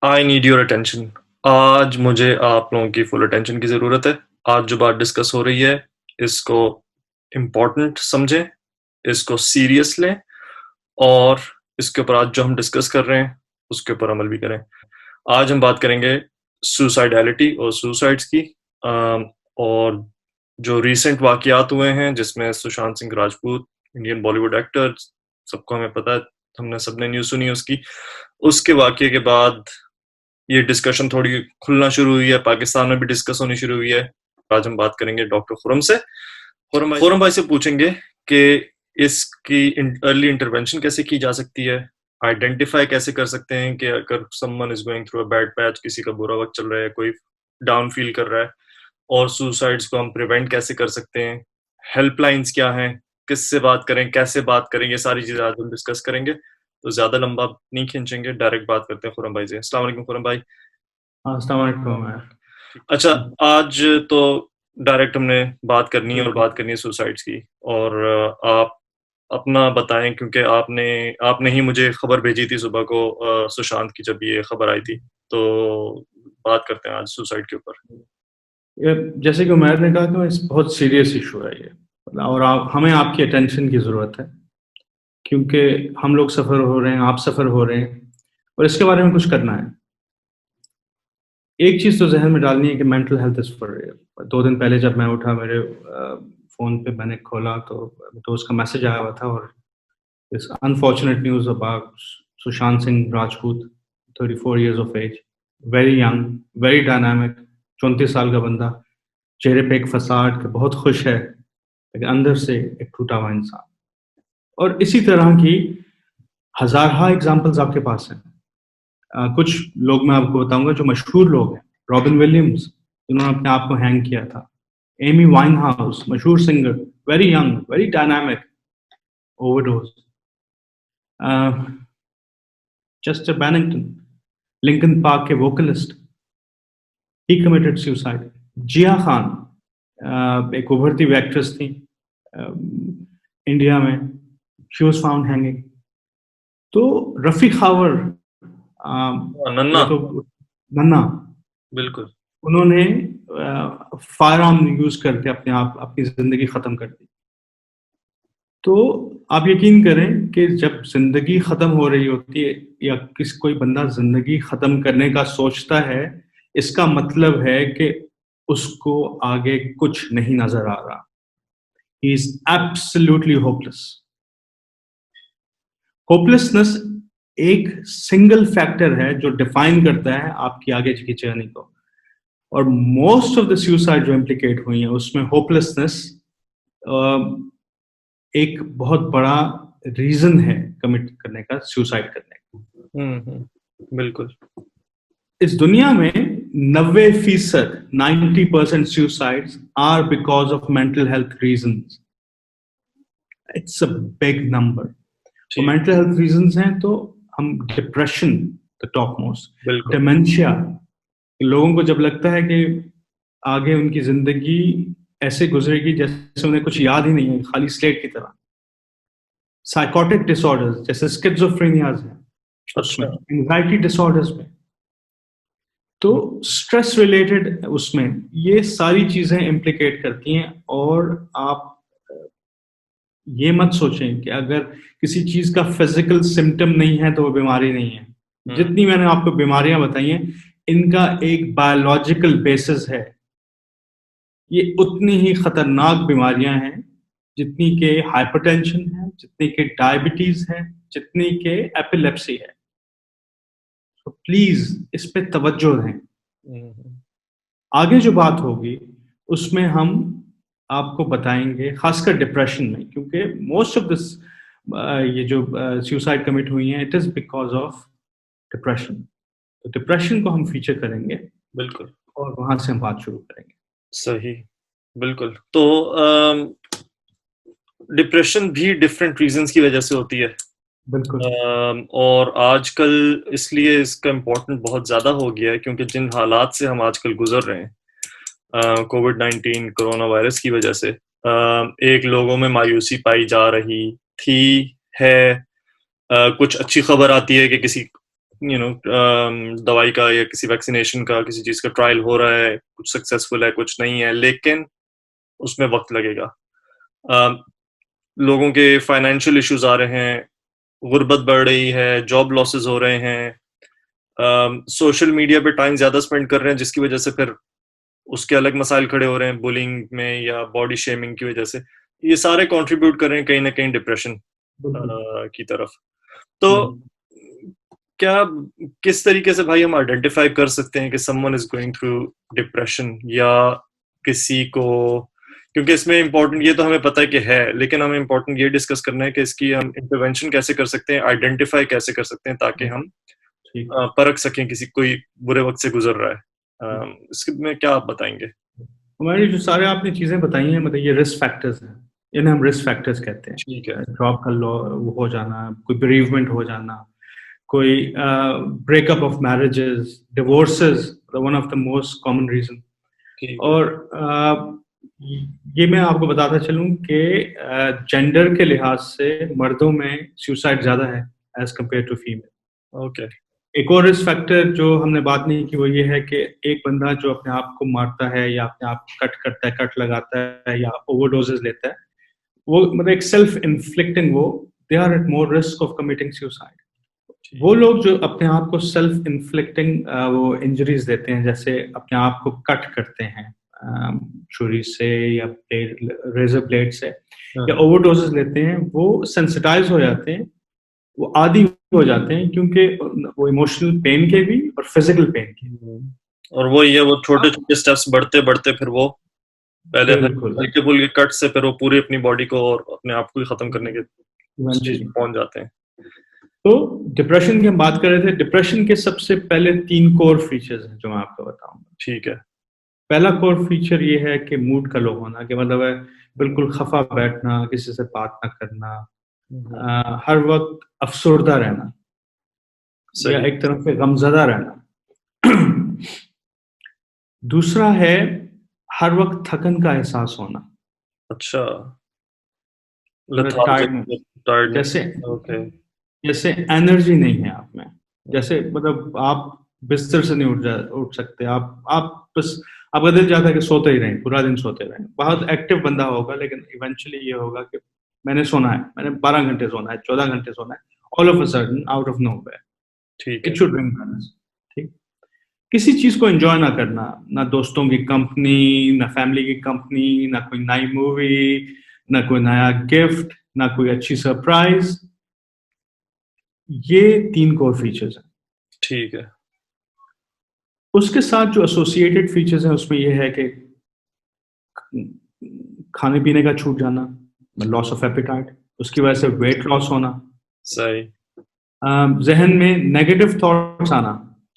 I need your attention. आज मुझे आप लोगों की फुल अटेंशन की ज़रूरत है। आज जो बात डिस्कस हो रही है, इसको इम्पोर्टेंट समझें, इसको सीरियस लें और इसके ऊपर आज जो हम डिस्कस कर रहे हैं, उसके ऊपर अमल भी करें। आज हम बात करेंगे सुसाइडैलिटी और सुसाइड्स की और जो रीसेंट वाक़यात हुए हैं, जिसमें सुशांत सिंह राजपूत, इंडियन बॉलीवुड एक्टर, सबको हमें पता है, हमने सबने न्यूज़ सुनी है उसकी। उसके वाक़ये के बाद ये डिस्कशन थोड़ी खुलना शुरू हुई है, पाकिस्तान में भी डिस्कस होनी शुरू हुई है। आज हम बात करेंगे डॉक्टर खुरम से। खुरम भाई से पूछेंगे कि इसकी अर्ली इंटरवेंशन कैसे की जा सकती है, आइडेंटिफाई कैसे कर सकते हैं कि अगर someone is going through a bad patch, किसी का बुरा वक्त चल रहा है, कोई डाउन फील कर रहा है, और सुसाइड्स को हम प्रिवेंट कैसे कर सकते हैं, हेल्पलाइंस क्या हैं, किससे बात करें, कैसे बात करें, ये सारी चीजें आज हम डिस्कस करेंगे। तो ज्यादा लंबा नहीं खींचेंगे, डायरेक्ट बात करते हैं खुरम भाई से। अस्सलाम वालेकुम खुरम भाई। हाँ, अस्सलाम वालेकुम यार। अच्छा, आज तो डायरेक्ट हमने बात करनी है और बिल्कुल। बात करनी है सुसाइड्स की। और आप अपना बताएं, क्योंकि आपने आपने ही मुझे खबर भेजी थी सुबह को, सुशांत की जब ये खबर आई थी। तो बात करते हैं आज सुसाइड के ऊपर। ये जैसे कि उमैर ने कहा कि इस बहुत सीरियस इशू है ये, और हमें आपकी अटेंशन की ज़रूरत है, क्योंकि हम लोग सफ़र हो रहे हैं, आप सफ़र हो रहे हैं, और इसके बारे में कुछ करना है। एक चीज़ तो जहन में डालनी है कि mental health is for real. 2 दिन पहले जब मैं उठा, मेरे फ़ोन पे मैंने खोला तो दोस्त का मैसेज आया हुआ था, और this unfortunate news about Sushant Singh Rajput, 34 years of age, very young, very dynamic, 34 साल का बंदा, चेहरे पे एक फसाड के बहुत खुश है, लेकिन अंदर से एक टूटा हुआ इंसान। और इसी तरह की हज़ारहा एग्ज़ाम्पल्स आपके पास हैं। कुछ लोग मैं आपको बताऊँगा जो मशहूर लोग हैं। रॉबिन विलियम्स, जिन्होंने अपने आप को हैंग किया था। एमी वाइनहाउस, मशहूर singer, very young, very dynamic, overdose. Uh, Chester Bennington, Linkin Park के vocalist, he committed suicide. Jiya Khan, एक उभरती हुई एक्ट्रेस थी इंडिया में, शी वाज फाउंड हैंगिंग। तो रफी खावर, नन्ना। ये तो नन्ना, बिल्कुल। उन्होंने फायर आर्म यूज करके अपने आप अपनी जिंदगी खत्म कर दी। तो आप यकीन करें कि जब जिंदगी खत्म हो रही होती है, या कोई बंदा जिंदगी खत्म करने का सोचता है, इसका मतलब है कि उसको आगे कुछ नहीं नजर आ रहा। He is absolutely hopeless. Hopelessness एक सिंगल फैक्टर है जो डिफाइन करता है आपकी आगे की जर्नी को। और मोस्ट ऑफ द सुसाइड जो इम्प्लीकेट हुई है, उसमें होपलेसनेस एक बहुत बड़ा रीजन है कमिट करने का, सुसाइड करने का। बिल्कुल। इस दुनिया में 90%, 90% suicides are because of mental health reason. It's a big number. और ठीक। मेंटल हेल्थ रीजंस हैं तो हम डिप्रेशन, द टॉप मोस्ट, बिल्कुल। डिमेंशिया। लोगों को जब लगता है कि आगे उनकी जिंदगी ऐसे गुजरेगी जैसे उन्हें कुछ याद ही नहीं है, खाली स्लेट की तरह। साइकोटिक डिसऑर्डर्स जैसे स्किज़ोफ्रेनियाज हैं, उसमें अच्छा। एंजाइटी डिसऑर्डर्स में, तो स्ट्रेस रिलेटेड उसमें ये सारी चीजें इम्प्लीकेट करती हैं। और आप ये मत सोचें कि अगर किसी चीज का फिजिकल सिम्टम नहीं है तो वो बीमारी नहीं है। हम्म। जितनी मैंने आपको बीमारियां बताई हैं, इनका एक बायोलॉजिकल बेसिस है। ये उतनी ही खतरनाक बीमारियां हैं जितनी के हाइपरटेंशन है, जितनी के डायबिटीज है, जितनी के एपिलेप्सी है। तो प्लीज इस पे तवज्जो दें। हम्म। आगे जो बात होगी उसमें हम आपको बताएंगे, खासकर डिप्रेशन में, क्योंकि मोस्ट ऑफ दिस ये जो सुसाइड कमिट हुई हैं, it is because of depression. तो डिप्रेशन को हम फीचर करेंगे बिल्कुल। और वहां से हम बात शुरू करेंगे। सही। बिल्कुल। तो डिप्रेशन भी डिफरेंट रीजंस की वजह से होती है। बिल्कुल। और आजकल इसलिए इसका इम्पोर्टेंट बहुत ज़्यादा हो गया है, क्योंकि जिन हालात से हम आजकल गुजर रहे हैं, कोविड-19 कोरोना वायरस की वजह से, एक लोगों में मायूसी पाई जा रही थी, है। कुछ अच्छी खबर आती है कि किसी दवाई का या किसी वैक्सीनेशन का, किसी चीज़ का ट्रायल हो रहा है, कुछ सक्सेसफुल है, कुछ नहीं है, लेकिन उसमें वक़्त लगेगा। अ, लोगों के फाइनेंशियल इश्यूज़ आ रहे हैं, गुर्बत बढ़ रही है, जॉब लॉसेस हो रहे हैं, सोशल मीडिया पे टाइम ज़्यादा स्पेंड कर रहे हैं, जिसकी वजह से फिर उसके अलग मसाइल खड़े हो रहे हैं, बुलिंग में या बॉडी शेमिंग की वजह से। ये सारे कंट्रीब्यूट कर रहे हैं कहीं न कहीं डिप्रेशन बिल्कुल। की तरफ। तो क्या किस तरीके से भाई हम आइडेंटिफ़ाई कर सकते हैं कि someone is going through depression, या किसी को, क्योंकि इसमें इम्पोर्टेंट ये तो हमें पता है कि है, लेकिन हमें इम्पोर्टेंट ये डिस्कस करना है कि इसकी हम इंटरवेंशन कैसे कर सकते हैं, आइडेंटिफ़ाई कैसे कर सकते हैं, ताकि हम ठीक। परख सकें किसी कोई बुरे वक़्त से गुज़र रहा है। इसके में क्या आप बताएँगे? हमारी जो सारे आपने चीज़ें बताई हैं, मतलब ये रिस्क फैक्टर्स हैं। इन्हें हम रिस्क फैक्टर्स कहते हैं। ठीक है। जॉब का वो हो जाना, कोई बेरीवमेंट हो जाना, कोई breakup of marriages, divorces, one of the most common reason. ठीक है। और ये मैं आपको बताता चलूँ कि जेंडर के लिहाज से मर्दों में सुसाइड ज़्यादा है as compare to female. Okay. एक और रिस्क फैक्टर जो हमने बात नहीं की वो ये है कि एक बंदा जो अपने आप को मारता है या अपने आप को कट करता है, कट लगाता है या ओवरडोजेस लेता है, वो मतलब एक सेल्फ इन्फ्लिक्टिंग, वो they are at more risk of committing suicide. ठीक। वो लोग जो अपने आप को सेल्फ इन्फ्लिक्टिंग वो इंजरीज देते हैं, जैसे अपने आप को कट करते हैं छुरी से या रेजर ब्लेड से, हाँ, या हाँ। ओवरडोजेस लेते हैं, वो सेंसिटाइज हो जाते हैं, वो आदी हो जाते हैं, क्योंकि वो इमोशनल पेन के भी और फिजिकल पेन के। और वही है, वो अब छोटे-छोटे स्टेप्स बढ़ते-बढ़ते फिर वो पहले बिल्कुल, हल्के-फुल्के कट से फिर वो पूरी अपनी बॉडी को और अपने आप को ही खत्म करने के स्टेज इवेंचुअली। पे पहुँच जाते हैं। तो डिप्रेशन की हम बात कर रहे थे। डिप्रेशन के सबसे पहले 3 कोर फीचर्स हैं जो मैं आपको बताऊँगा। ठीक है। पहला कोर फीचर ये है कि मूड का लो होना, कि मतलब है बिल्कुल खफा बैठना, किसी से बात ना करना, हुँ, हुँ। हर वक़्त अफ़सरदा रहना या सही। एक तरह से गमज़दा रहना। दूसरा है हर वक़्त थकन का एहसास होना, अच्छा, मतलब लेथार्जिक, टायर्डनेस। जैसे ओके। जैसे एनर्जी नहीं है आप में। जैसे मतलब आप बिस्तर से नहीं उठ सकते। आप बस आपका दिल चाहता है कि सोते ही रहें, पूरा दिन सोते रहें। बहुत एक्टिव बंदा होगा, लेकिन इवेंचुअली ये होगा कि मैंने सोना है, मैंने 12 घंटे सोना है, 14 घंटे सोना है, all of a sudden out of nowhere ठीक है। It should bring balance. ठीक? किसी चीज़ को एन्जॉय ना करना, ना दोस्तों की कंपनी, ना फैमिली की कंपनी, ना कोई नई मूवी, ना कोई नया गिफ्ट, ना कोई अच्छी सरप्राइज़, ये 3 कोर फीचर्स हैं। ठीक है। उसके साथ जो एसोसिएटेड फीचर्स हैं उसमें ये है कि खाने-पीने का छूट जाना, लॉस ऑफ एपेटाइट, उसकी वजह से वेट लॉस होना, सही। ज़हन में नेगेटिव थॉट्स आना,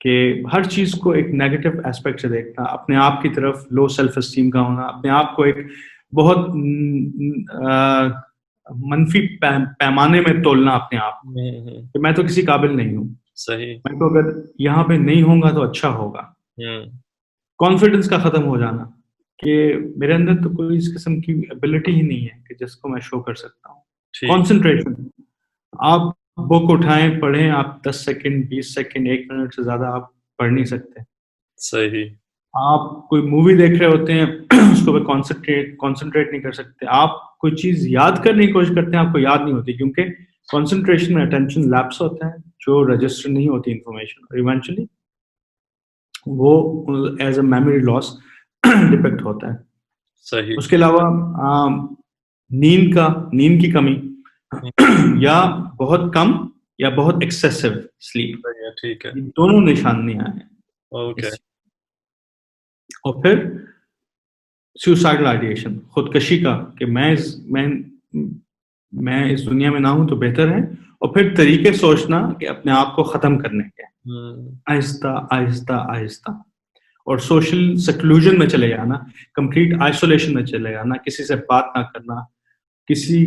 कि हर चीज़ को एक नेगेटिव एस्पेक्ट से देखना, अपने आप की तरफ लो सेल्फ एस्टीम का होना, अपने आप को एक बहुत मनफी पैमाने में तोलना अपने आप को, हुँ, हुँ। कि मैं तो किसी काबिल नहीं हूँ, सही। मैं तो अगर यहाँ पे नहीं होऊँगा तो अच्छा होगा। हुँ। कॉन्फिडेंस का खत्म हो जाना, कि मेरे अंदर तो कोई इस किस्म की एबिलिटी ही नहीं है कि जिसको मैं शो कर सकता हूँ। ठीक। कंसंट्रेशन, आप बुक उठाएँ, पढ़ें, आप 10 सेकंड, 20 सेकंड, 1 मिनट से ज़्यादा आप पढ़ नहीं सकते। सही। आप कोई मूवी देख रहे होते हैं, उसके ऊपर कंसंट्रेट नहीं कर सकते। आप कोई चीज़ याद करने की कोशिश करते हैं, आपको याद नहीं होती, क्योंकि कंसंट्रेशन में अटेंशन लैप्स होता है, जो रजिस्टर नहीं होती इन्फॉर्मेशन, और इवेंचुअली वो as a memory loss depict होता है। सही। उसके अलावा नींद की कमी हुँ, या बहुत कम या बहुत एक्सेसिव स्लीप, सही है, ठीक है। ये दोनों निशानियाँ हैं ओके। इस। और फिर सुसाइडल आइडिएशन, खुदकशी का, कि मैं इस दुनिया में ना हूँ तो बेहतर है, और फिर तरीके सोचना कि अपने आप को ख़त्म करने के, हुँ। आहिस्ता, आहिस्ता, आहिस्ता। और सोशल सेक्लूजन में चले जाना, कंप्लीट आइसोलेशन में चले जाना, किसी से बात ना करना, किसी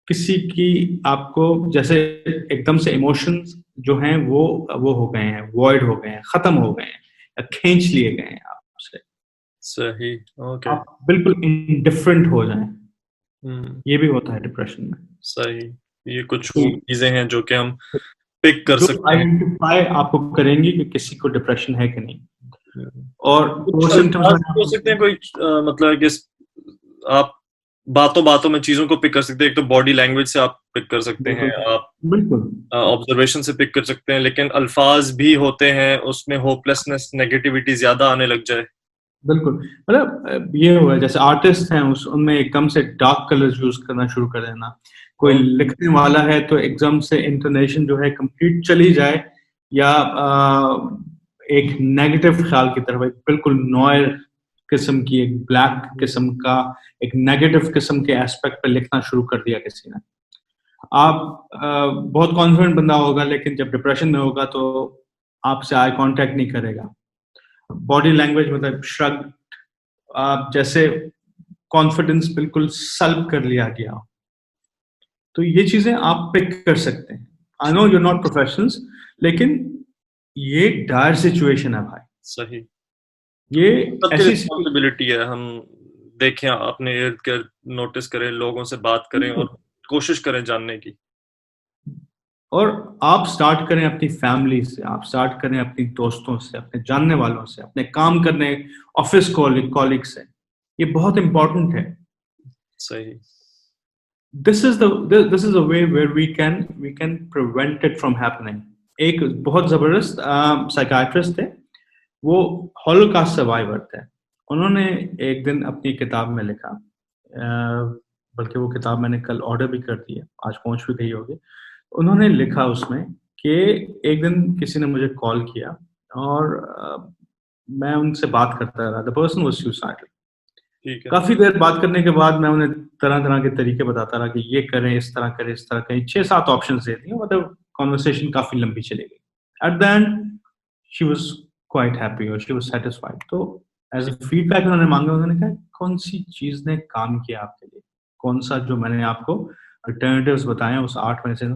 किसी की आपको जैसे एकदम से इमोशंस जो हैं वो हो गए हैं, वॉइड हो गए हैं, खत्म हो गए हैं, या खींच लिए गए हैं आपसे, सही। ओके। आप बिल्कुल इंडिफरेंट हो जाएं। हुँ। ये भी होता है डिप्रेशन में। सही। ये कुछ वो कि चीज़ें हैं जो कि हम पिक कर जो सकते हैं। आइडेंटिफाई आपको करेंगी कि किसी को डिप्रेशन है कि नहीं। हम्म। और कुछ वो सिम्टम्स अल्फाज मैंने हो आपको सकते हैं बताए। कोई मतलब है कि आप बातों बातों में चीजों को पिक कर सकते हैं। एक तो बॉडी लैंग्वेज से आप पिक कर सकते हैं, बिल्कुल आप बिल्कुल ऑब्जर्वेशन से पिक कर सकते हैं, लेकिन अल्फाज भी होते हैं उसमें होपलेसनेस, नेगेटिविटी ज्यादा आने लग जाए। बिल्कुल, मतलब ये हुआ है, जैसे आर्टिस्ट हैं उस उनमें एकदम से डार्क कलर्स यूज करना शुरू कर देना। कोई और लिखने वाला है तो एकदम से इंटोनेशन जो है कंप्लीट चली जाए, या एक नेगेटिव ख्याल की तरफ, एक बिल्कुल नॉयर किस्म की, एक ब्लैक किस्म का, एक नेगेटिव किस्म के एस्पेक्ट पे लिखना शुरू कर दिया किसी ने। आप बहुत कॉन्फिडेंट बंदा होगा, लेकिन जब डिप्रेशन में होगा तो आपसे आई कांटेक्ट नहीं करेगा। बॉडी लैंग्वेज मतलब श्रग, आप जैसे कॉन्फिडेंस बिल्कुल सल्ब कर लिया गया हो। तो ये चीजें आप पिक कर सकते हैं। I know you not professionals, लेकिन ये डायर सिचुएशन है भाई। सही, ये सबकी ऐसी सिचुएशन, रिस्पॉन्सिबिलिटी है। हम देखें, अपने इर्द गिर्द नोटिस करें, लोगों से बात करें बिल्कुल। और कोशिश करें जानने की। और आप स्टार्ट करें अपनी फैमिली से, आप स्टार्ट करें अपनी दोस्तों से, अपने जानने वालों से, अपने काम करने ऑफिस कॉलिग से। ये बहुत इंपॉर्टेंट है। सही। This is a way where we can prevent it from happening. एक बहुत जबरदस्त साइकाइट्रिस्ट थे, वो हॉलोकास्ट सर्वाइवर थे। उन्होंने एक दिन अपनी किताब में लिखा, बल्कि वो किताब मैंने कल ऑर्डर भी कर दी है, आज पहुंच भी गई होगी। उन्होंने लिखा उसमें कि एक दिन किसी ने मुझे कॉल किया और मैं उनसे बात करता रहा। The person was suicidal. ठीक है। काफी देर बात करने के बाद मैं उन्हें तरह तरह के तरीके बताता रहा कि ये करें, इस तरह करें, इस तरह करें। 6-7 ऑप्शंस दे दिए, मतलब कॉन्वर्सेशन काफी लंबी चली गई। At the end she was quite happy और शी वाज सेटिस्फाइड। तो एज अ फीडबैक उन्होंने मांगा, उन्होंने कहा कौन सी चीज ने काम किया आपके लिए, कौन सा जो मैंने आपको अल्टरनेटिव्स बताए उस 8 में से।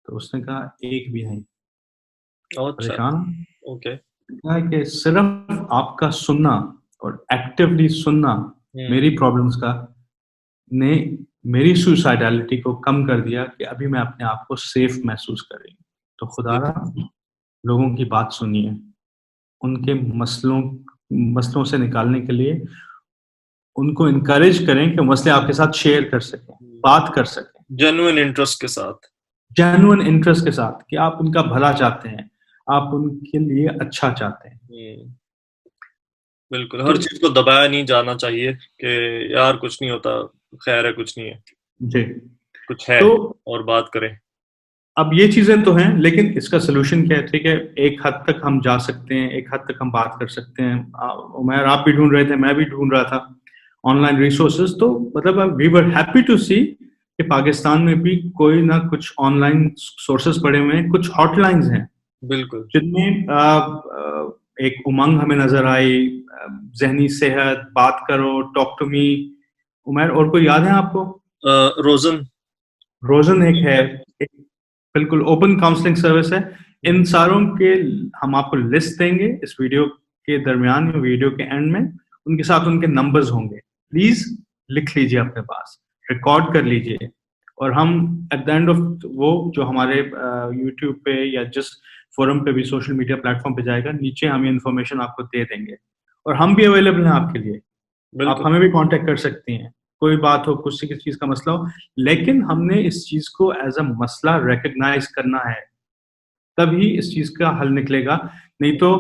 तो उसने कहा एक भी नहीं। अच्छा। परेशान ओके। है कि सिर्फ आपका सुनना और एक्टिवली सुनना मेरी हम्म। प्रॉब्लम्स का ने मेरी सुसाइडलिटी को कम कर दिया, कि अभी मैं अपने आप को सेफ महसूस कर रही हूँ। तो खुदारा लोगों की बात सुनिए, उनके मसलों से निकालने के लिए उनको इनकरेज करें कि मसले आपके साथ शेयर कर सकें, बात कर सकें, जेन्युइन इंटरेस्ट के साथ। जेन्युइन इंटरेस्ट के साथ, कि आप उनका भला चाहते हैं, आप उनके लिए अच्छा चाहते हैं। हम्म। बिल्कुल, तो हर चीज को दबाया नहीं जाना चाहिए कि यार कुछ नहीं होता, खैर है, कुछ नहीं है, जी। कुछ है, तो और बात करें। अब ये चीजें तो हैं, लेकिन इसका सोल्यूशन क्या है? ठीक है, एक हद तक हम जा सकते हैं, एक हद तक हम बात कर सकते हैं। उमैर, आप भी ढूंढ रहे थे, मैं भी ढूंढ रहा था ऑनलाइन रिसोर्सेज। तो मतलब वी वर हैप्पी टू सी कि पाकिस्तान में भी कोई ना कुछ ऑनलाइन सोर्सेज पड़े हुए हैं, कुछ हॉटलाइंस हैं बिल्कुल। जिनमें एक उमंग हमें नजर आई। जहनी सेहत, बात करो, टॉक टू मी। उमैर, और कोई याद है आपको? रोजन। रोजन एक है, एक बिल्कुल ओपन काउंसलिंग सर्विस है। इन सारों के हम आपको लिस्ट देंगे इस वीडियो के दरमियान में, वीडियो के एंड में। उनके साथ उनके नंबर्स होंगे। प्लीज लिख लीजिए अपने पास, रिकॉर्ड कर लीजिए। और हम एट द एंड ऑफ वो जो हमारे यूट्यूब पे या जिस फोरम पे भी, सोशल मीडिया प्लेटफॉर्म पे जाएगा, नीचे हम ये इन्फॉर्मेशन आपको दे देंगे। और हम भी अवेलेबल हैं आपके लिए। आप बिल्कुल। हमें भी कांटेक्ट कर सकती हैं, कोई बात हो, कुछ किसी चीज का मसला हो। लेकिन हमने इस चीज को एज अ मसला रिकग्नाइज करना है, तभी इस चीज का हल निकलेगा। नहीं तो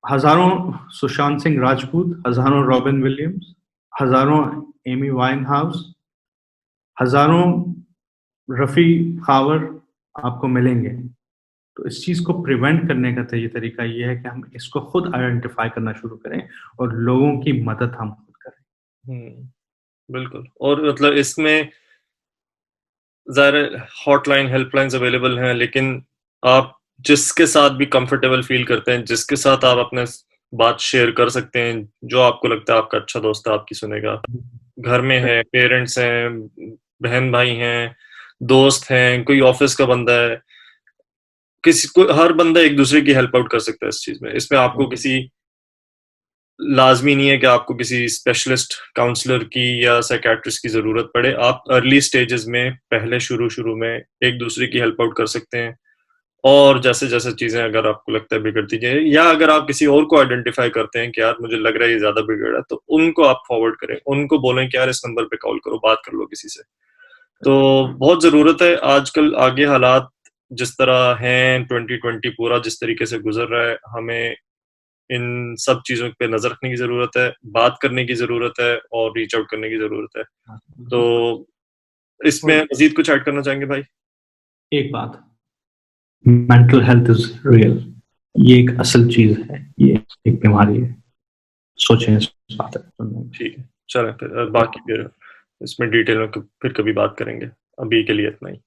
हजारों सुशांत सिंह राजपूत, हजारों रॉबिन विलियम्स, हजारों एमी वाइन हाउस, हजारों रफी खावर आपको मिलेंगे। तो इस चीज को प्रिवेंट करने का तो ये तरीका ये है कि हम इसको खुद आइडेंटिफाई करना शुरू करें और लोगों की मदद हम खुद करें। हम्म। बिल्कुल, और मतलब इसमें ज़ाहिर हॉटलाइन, हेल्पलाइंस अवेलेबल हैं, लेकिन आप जिसके साथ भी कंफर्टेबल फील करते हैं, जिसके साथ आप अपने बात शेयर कर सकते हैं, जो आपको लगता है आपका अच्छा दोस्त है, आपकी सुनेगा। घर में है, पेरेंट्स हैं, बहन भाई हैं, दोस्त हैं, कोई ऑफिस का बंदा है, किसी को, हर बंदा एक दूसरे की हेल्प आउट कर सकता है इस चीज में। इसमें आपको किसी लाजमी नहीं है कि आपको किसी स्पेशलिस्ट काउंसलर की या साइकेट्रिस्ट की जरूरत पड़े। आप अर्ली स्टेजेस में, पहले शुरू शुरू में एक दूसरे की हेल्प आउट कर सकते हैं। और जैसे-जैसे चीज़ें अगर आपको लगता है बिगड़ती जाए या अगर आप किसी और को आइडेंटिफ़ाई करते हैं कि यार मुझे लग रहा है ये ज़्यादा बिगड़ रहा है, तो उनको आप फॉरवर्ड करें। उनको बोलें कि यार इस नंबर पे कॉल करो, बात कर लो किसी से। तो बहुत ज़रूरत है आजकल आगे हालात जिस तरह हैं 2020 पूरा जिस तरीके से गुज़र रहा है, हमें इन सब चीज़ों पे नज़र रखने की ज़रूरत है, बात करने की ज़रूरत है और रीच आउट करने की ज़रूरत है। तो इसमें और मज़ीद कुछ ऐड करना चाहेंगे भाई? एक बात, मेंटल हेल्थ इज रियल, ये एक असल चीज है, ये एक बीमारी है, सोचें इस बात है। ठीक है, चलें फिर बाकी फिर इसमें डिटेल में फिर कभी बात करेंगे। अभी के लिए इतना ही।